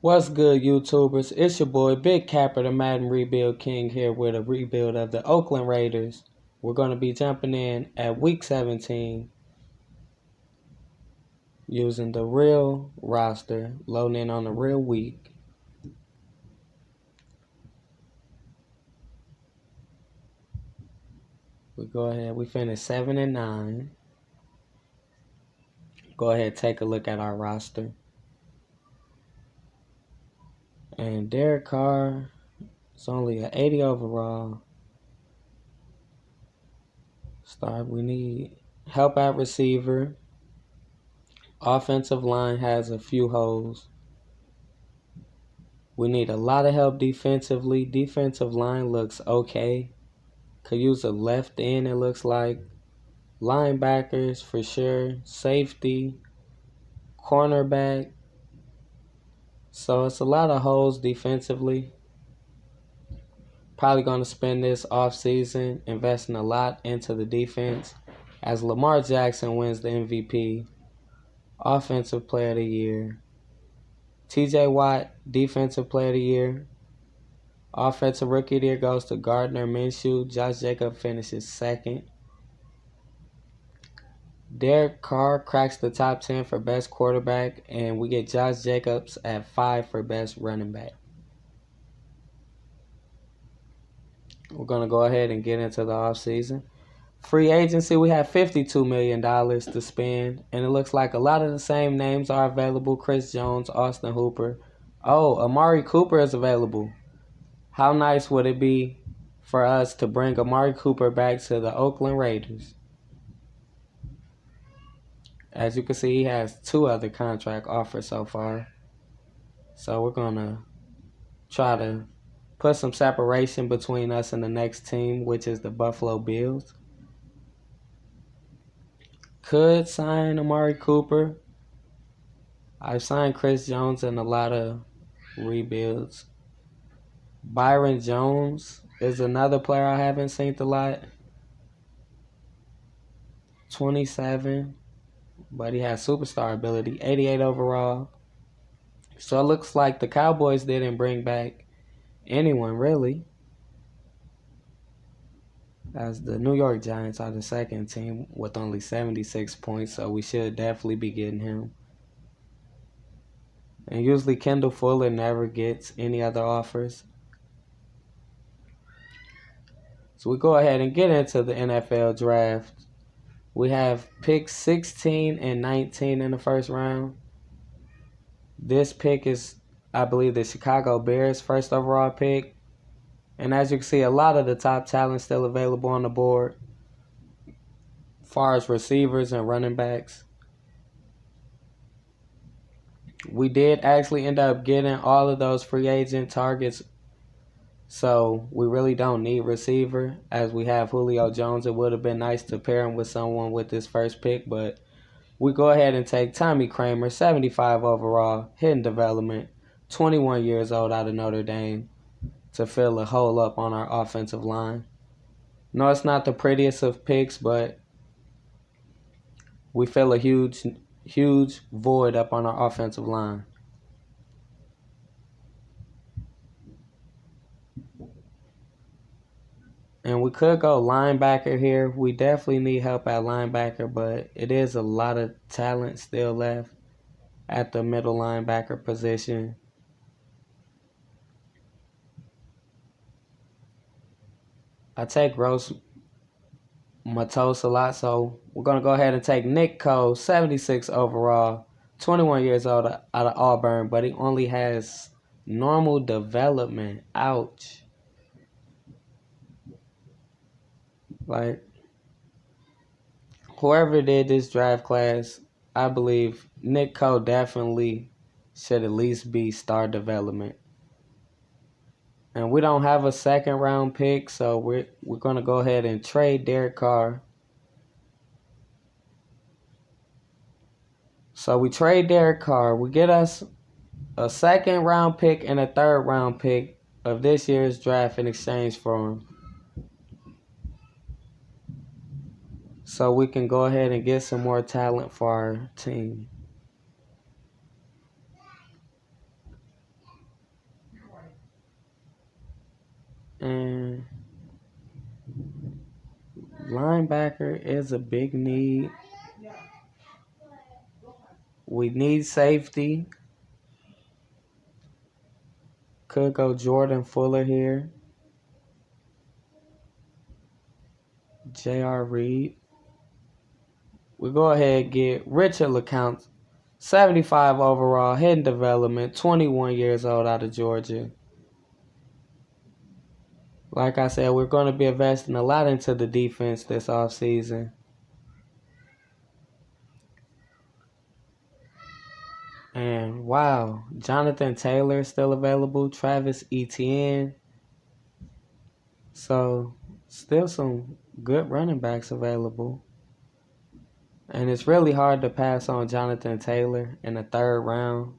What's good, YouTubers? It's your boy, Big Capper, the Madden Rebuild King, here with a rebuild of the Oakland Raiders. We're going to be jumping in at Week 17 using the real roster, loading in on the real week. We finished 7-9. Go ahead, take a look at our roster. And Derek Carr is only an 80 overall. We need help at receiver. Offensive line has a few holes. We need a lot of help defensively. Defensive line looks okay. Could use a left end, it looks like. Linebackers for sure. Safety. Cornerback. So it's a lot of holes defensively. Probably going to spend this offseason investing a lot into the defense as Lamar Jackson wins the MVP. Offensive Player of the Year. TJ Watt, Defensive Player of the Year. Offensive Rookie of the Year goes to Gardner Minshew. Josh Jacobs finishes second. Derek Carr cracks the top 10 for best quarterback, and we get Josh Jacobs at 5 for best running back. We're going to go ahead and get into the offseason. Free agency, we have $52 million to spend, and it looks like a lot of the same names are available. Chris Jones, Austin Hooper. Oh, Amari Cooper is available. How nice would it be for us to bring Amari Cooper back to the Oakland Raiders? As you can see, he has 2 other contract offers so far. So we're going to try to put some separation between us and the next team, which is the Buffalo Bills. Could sign Amari Cooper. I've signed Chris Jones in a lot of rebuilds. Byron Jones is another player I haven't seen a lot. 27, but he has superstar ability. 88 overall. So it looks like the Cowboys didn't bring back anyone really, as the New York Giants are the second team with only 76 points, so we should definitely be getting him. And usually Kendall Fuller never gets any other offers. So we go ahead and get into the NFL draft. We have picks 16 and 19 in the first round. This pick is, I believe, the Chicago Bears' first overall pick. And as you can see, a lot of the top talent still available on the board as far as receivers and running backs. We did actually end up getting all of those free agent targets, so we really don't need receiver as we have Julio Jones. It would have been nice to pair him with someone with this first pick, but we go ahead and take Tommy Kramer, 75 overall, hidden development, 21 years old, out of Notre Dame, to fill a hole up on our offensive line. No, it's not the prettiest of picks, but we fill a huge void up on our offensive line. And we could go linebacker here. We definitely need help at linebacker, but it is a lot of talent still left at the middle linebacker position. I take Gross Matos a lot, so we're going to go ahead and take Nick Cole, 76 overall, 21 years old, out of Auburn, but he only has normal development. Ouch. Like, whoever did this draft class, I believe Nick Cole definitely should at least be star development. And we don't have a second round pick, so we're going to go ahead and trade Derek Carr. So we trade Derek Carr. We get us a second round pick and a third round pick of this year's draft in exchange for him. So we can go ahead and get some more talent for our team. Linebacker is a big need. We need safety. Could go Jordan Fuller here. J.R. Reed. We go ahead and get Richard LeCounte, 75 overall, hidden development, 21 years old, out of Georgia. Like I said, we're going to be investing a lot into the defense this offseason. And wow, Jonathan Taylor is still available, Travis Etienne. So still some good running backs available. And it's really hard to pass on Jonathan Taylor in the third round.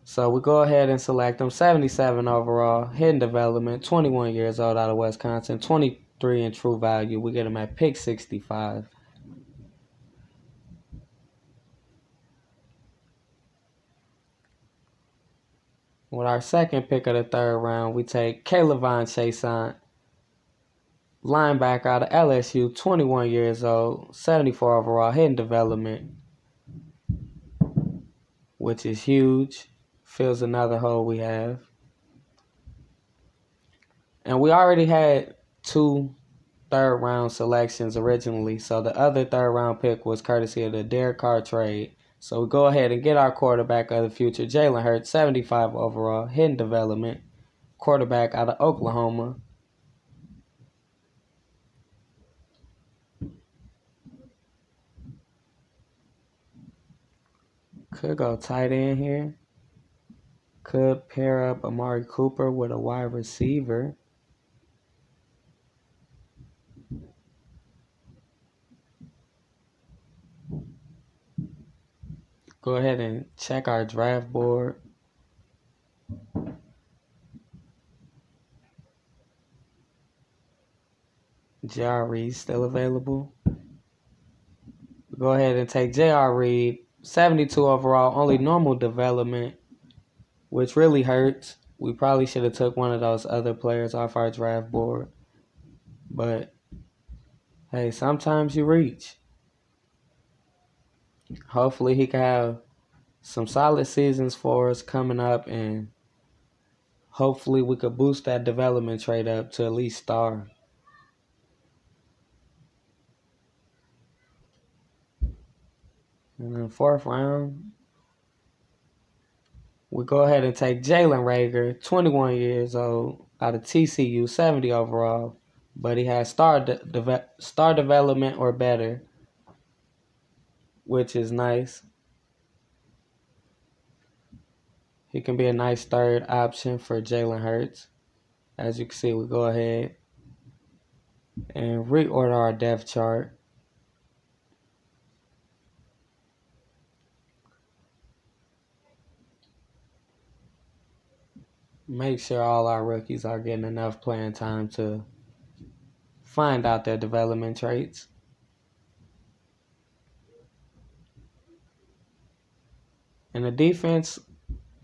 So we go ahead and select him, 77 overall, hidden development, 21 years old, out of Wisconsin, 23 in true value. We get him at pick 65. With our second pick of the third round, we take K'Lavon Chaisson, linebacker out of LSU, 21 years old, 74 overall, hidden development, which is huge. Fills another hole we have. And we already had 2 third-round selections originally, so the other third-round pick was courtesy of the Derek Carr trade. So we go ahead and get our quarterback of the future, Jalen Hurts, 75 overall, hidden development, quarterback out of Oklahoma. Could go tight end here. Could pair up Amari Cooper with a wide receiver. Go ahead and check our draft board. J.R. Reed still available. Go ahead and take J.R. Reed, 72 overall, only normal development, which really hurts. We probably should have took one of those other players off our draft board. But, hey, sometimes you reach. Hopefully he can have some solid seasons for us coming up, and hopefully we could boost that development trade up to at least star. And then 4th round, we go ahead and take Jalen Reagor, 21 years old, out of TCU, 70 overall, but he has star development or better, which is nice. He can be a nice third option for Jalen Hurts. As you can see, we go ahead and reorder our depth chart. Make sure all our rookies are getting enough playing time to find out their development traits. And the defense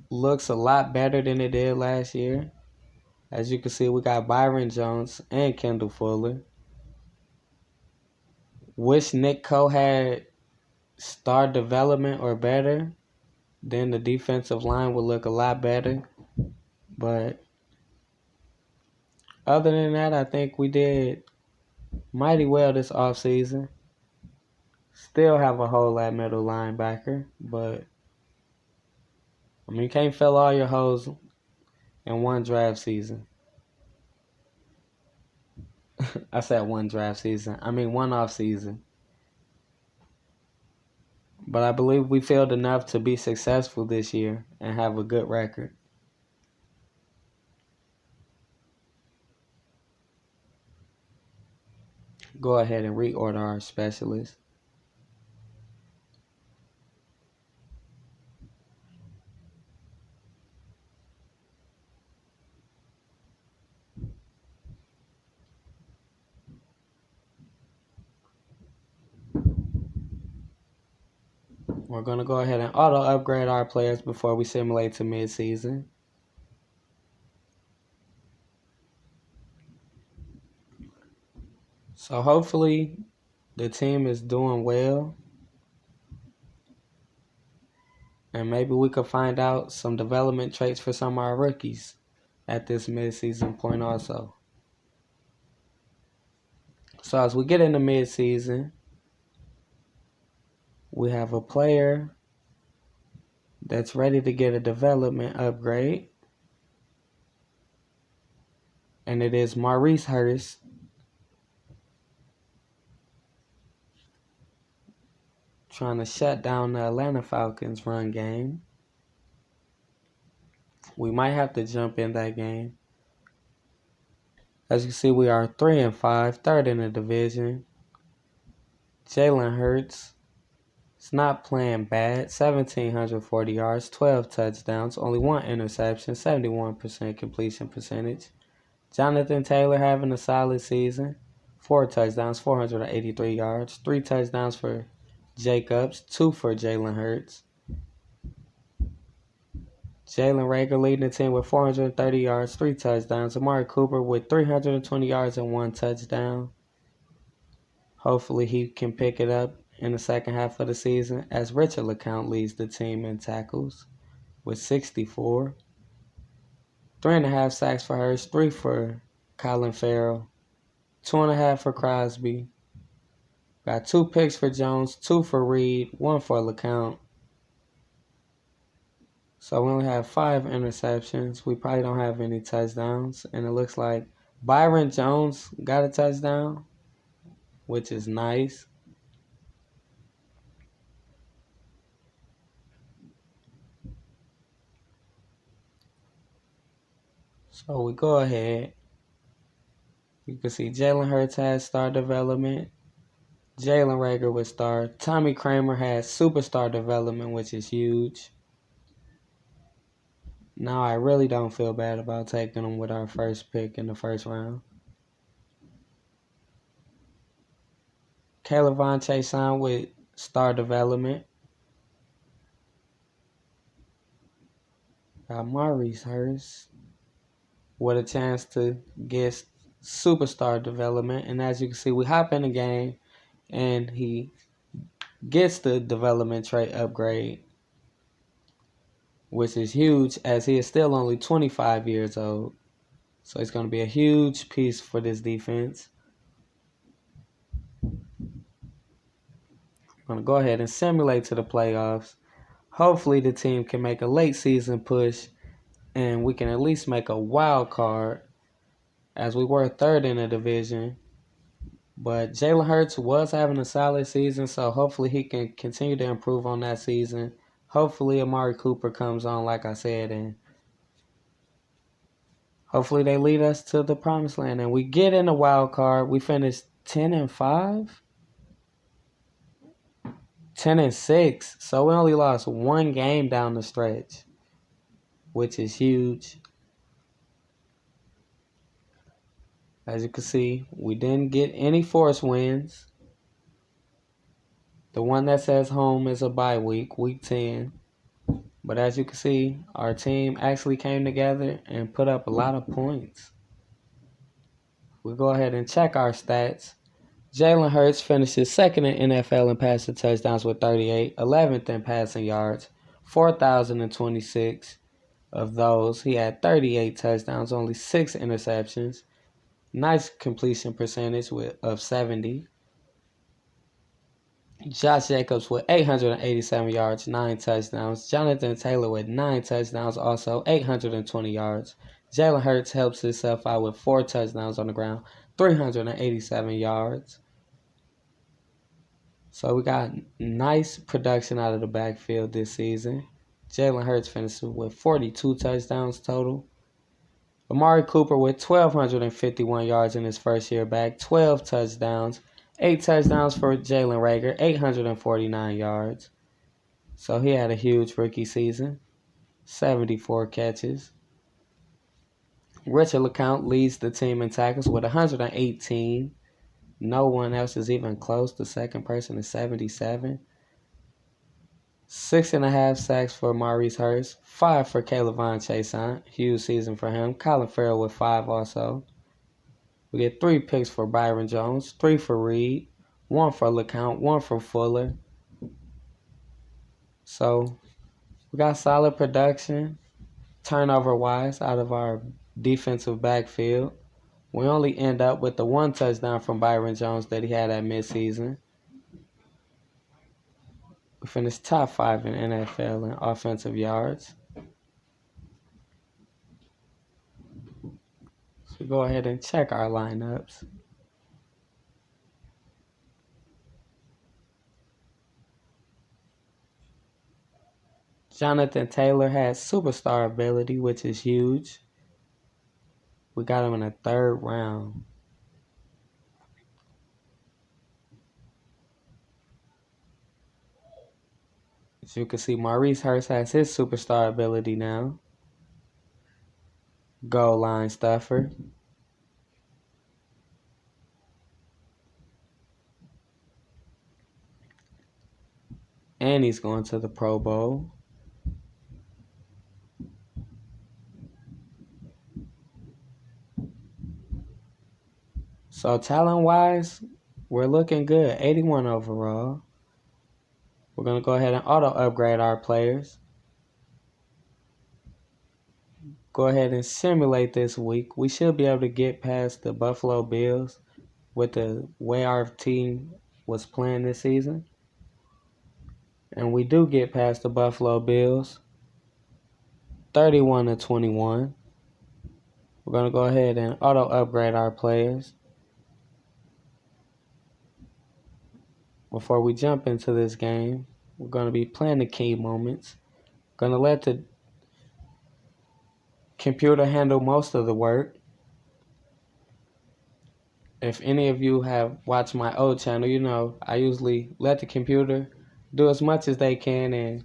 looks a lot better than it did last year. As you can see, we got Byron Jones and Kendall Fuller. Wish Nick Coe had star development or better, then the defensive line would look a lot better. But other than that, I think we did mighty well this offseason. Still have a hole at middle linebacker, but I mean, you can't fill all your holes in one draft season. I said one draft season. I mean, one off season. But I believe we filled enough to be successful this year and have a good record. Go ahead and reorder our specialist. We're going to go ahead and auto upgrade our players before we simulate to mid-season. So hopefully the team is doing well. And maybe we could find out some development traits for some of our rookies at this midseason point also. So as we get into midseason, we have a player that's ready to get a development upgrade. And it is Maurice Hurst. Trying to shut down the Atlanta Falcons run game. We might have to jump in that game. As you see, we are 3-5, third in the division. Jalen Hurts is not playing bad. 1,740 yards, 12 touchdowns, only one interception, 71% completion percentage. Jonathan Taylor having a solid season. 4 touchdowns, 483 yards, 3 touchdowns for Jacobs, 2 for Jalen Hurts. Jalen Reagor leading the team with 430 yards, 3 touchdowns. Amari Cooper with 320 yards and 1 touchdown. Hopefully he can pick it up in the second half of the season, as Richard LeCount leads the team in tackles with 64. 3.5 sacks for Hurst, 3 for Colin Farrell, 2.5 for Crosby. Got 2 picks for Jones, 2 for Reed, 1 for LeCount. So we only have 5 interceptions. We probably don't have any touchdowns. And it looks like Byron Jones got a touchdown, which is nice. So we go ahead. You can see Jalen Hurts has star development. Jalen Reagor with star. Tommy Kramer has superstar development, which is huge. Now I really don't feel bad about taking him with our first pick in the first round. Caleb Von Chason with star development. Got Maurice Hurst with a chance to get superstar development. And as you can see, we hop in the game and he gets the development trait upgrade, which is huge as he is still only 25 years old. So it's going to be a huge piece for this defense. I'm going to go ahead and simulate to the playoffs. Hopefully the team can make a late season push and we can at least make a wild card, as we were third in the division. But Jalen Hurts was having a solid season, so hopefully he can continue to improve on that season. Hopefully Amari Cooper comes on, like I said, and hopefully they lead us to the promised land. And we get in the wild card. We finished 10-5, 10-6. So we only lost 1 game down the stretch, which is huge. As you can see, we didn't get any forced wins. The one that says home is a bye week, week 10. But as you can see, our team actually came together and put up a lot of points. We'll go ahead and check our stats. Jalen Hurts finishes second in NFL in passing touchdowns with 38, 11th in passing yards, 4,026 of those. He had 38 touchdowns, only 6 interceptions. Nice completion percentage of 70. Josh Jacobs with 887 yards, 9 touchdowns. Jonathan Taylor with 9 touchdowns, also 820 yards. Jalen Hurts helps himself out with 4 touchdowns on the ground, 387 yards. So we got nice production out of the backfield this season. Jalen Hurts finished with 42 touchdowns total. Amari Cooper with 1,251 yards in his first year back, 12 touchdowns. 8 touchdowns for Jalen Reagor, 849 yards. So he had a huge rookie season, 74 catches. Richard LeCount leads the team in tackles with 118. No one else is even close. The second person is 77. 6.5 sacks for Maurice Hurst, 5 for Caleb Von Chason. Huge season for him. Colin Farrell with 5 also. We get 3 picks for Byron Jones, 3 for Reed, 1 for LeCount, 1 for Fuller. So we got solid production, turnover-wise, out of our defensive backfield. We only end up with the 1 touchdown from Byron Jones that he had at midseason. We finished top 5 in NFL in offensive yards. So go ahead and check our lineups. Jonathan Taylor has superstar ability, which is huge. We got him in the 3rd round. As you can see, Maurice Hurst has his superstar ability now. Goal line stuffer. And he's going to the Pro Bowl. So talent-wise, we're looking good. 81 overall. We're going to go ahead and auto-upgrade our players. Go ahead and simulate this week. We should be able to get past the Buffalo Bills with the way our team was playing this season. And we do get past the Buffalo Bills. 31-21. We're going to go ahead and auto-upgrade our players. Before we jump into this game, we're going to be playing the key moments. Going to let the computer handle most of the work. If any of you have watched my old channel, you know I usually let the computer do as much as they can and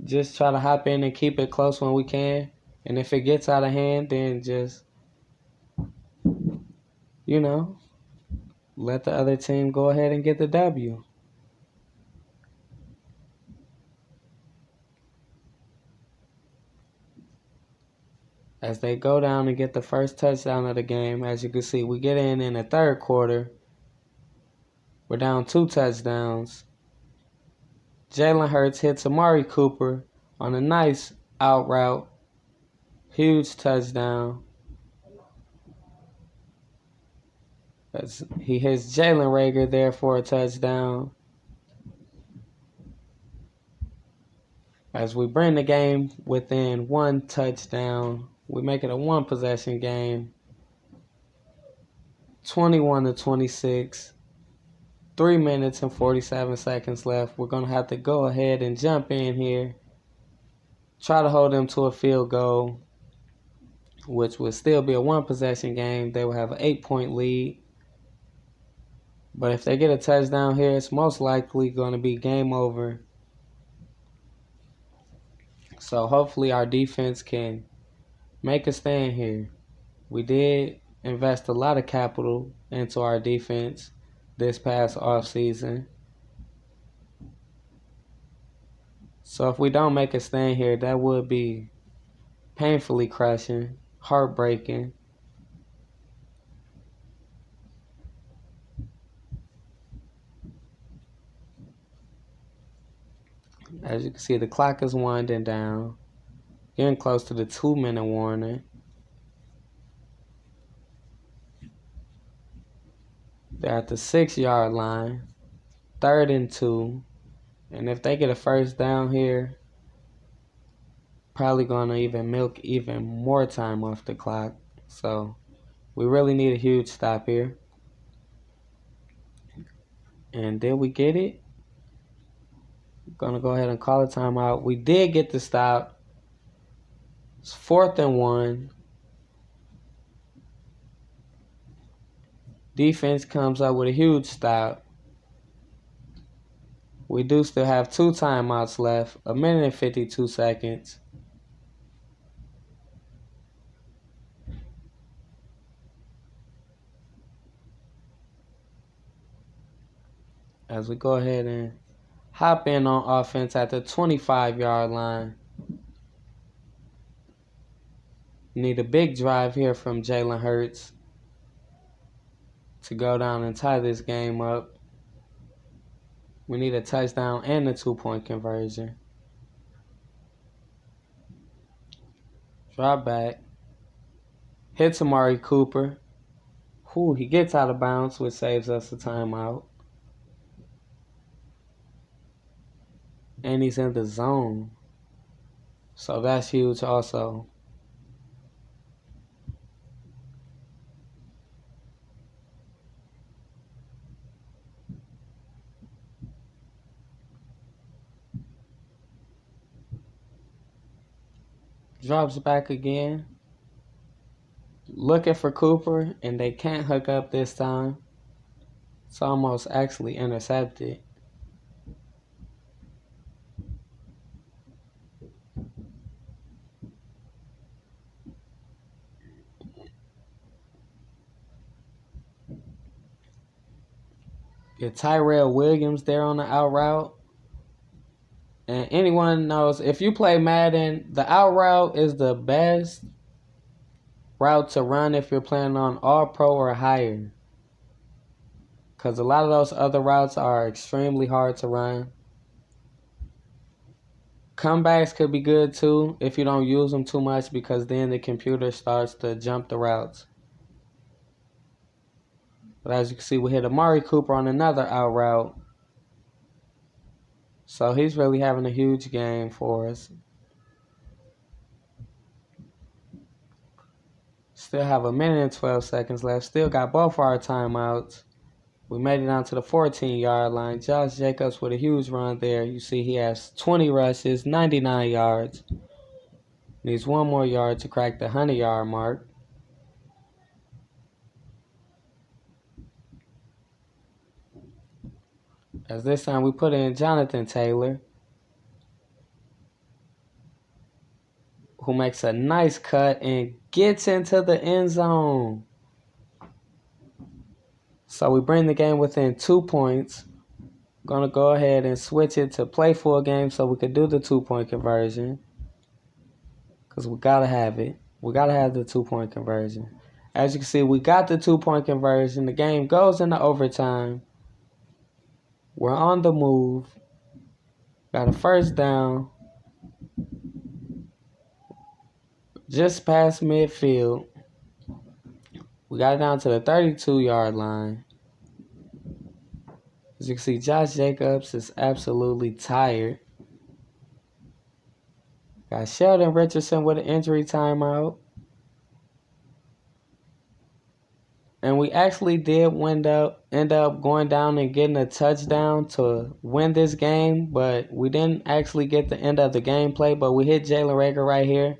just try to hop in and keep it close when we can. And if it gets out of hand, then just, let the other team go ahead and get the W. As they go down and get the first touchdown of the game, as you can see, we get in the 3rd quarter. We're down 2 touchdowns. Jalen Hurts hits Amari Cooper on a nice out route. Huge touchdown. As he hits Jalen Reagor there for a touchdown. As we bring the game within 1 touchdown, we make it a 1-possession game. 21-26. 3 minutes and 47 seconds left. We're going to have to go ahead and jump in here. Try to hold them to a field goal, which would still be a 1-possession game. They will have an 8-point lead. But if they get a touchdown here, it's most likely going to be game over. So hopefully our defense can make a stand here. We did invest a lot of capital into our defense this past offseason. So if we don't make a stand here, that would be painfully crushing, heartbreaking. As you can see, the clock is winding down, getting close to the 2-minute warning. They're at the 6-yard line, 3rd and 2. And if they get a first down here, probably going to even milk even more time off the clock. So we really need a huge stop here. And did we get it? Going to go ahead and call a timeout. We did get the stop. It's 4th and 1. Defense comes up with a huge stop. We do still have 2 timeouts left. 1 minute and 52 seconds. As we go ahead and hop in on offense at the 25-yard line. Need a big drive here from Jalen Hurts. to go down and tie this game up. We need a touchdown and a 2-point conversion. Drop back. Hits Amari Cooper. He gets out of bounds, which saves us a timeout. And he's in the zone. So that's huge also. Drops back again. Looking for Cooper, and they can't hook up this time. It's almost actually intercepted. Get Tyrell Williams there on the out route. And anyone knows, if you play Madden, the out route is the best route to run if you're playing on all pro or higher. Because a lot of those other routes are extremely hard to run. Comebacks could be good too if you don't use them too much, because then the computer starts to jump the routes. But as you can see, we hit Amari Cooper on another out route. So he's really having a huge game for us. Still have 1 minute and 12 seconds left. Still got both our timeouts. We made it down to the 14-yard line. Josh Jacobs with a huge run there. You see he has 20 rushes, 99 yards. Needs one more yard to crack the 100-yard mark. As this time we put in Jonathan Taylor, who makes a nice cut and gets into the end zone. So we bring the game within 2 points. Going to go ahead and switch it to play full game so we can do the 2-point conversion. Because we got to have it. We got to have the 2-point conversion. As you can see, we got the 2-point conversion. The game goes into overtime. We're on the move. Got a first down. Just past midfield. We got it down to the 32-yard line. As you can see, Josh Jacobs is absolutely tired. Got Sheldon Richardson with an injury timeout. And we actually did end up going down and getting a touchdown to win this game, but we didn't actually get the end of the gameplay. But we hit Jalen Rager right here.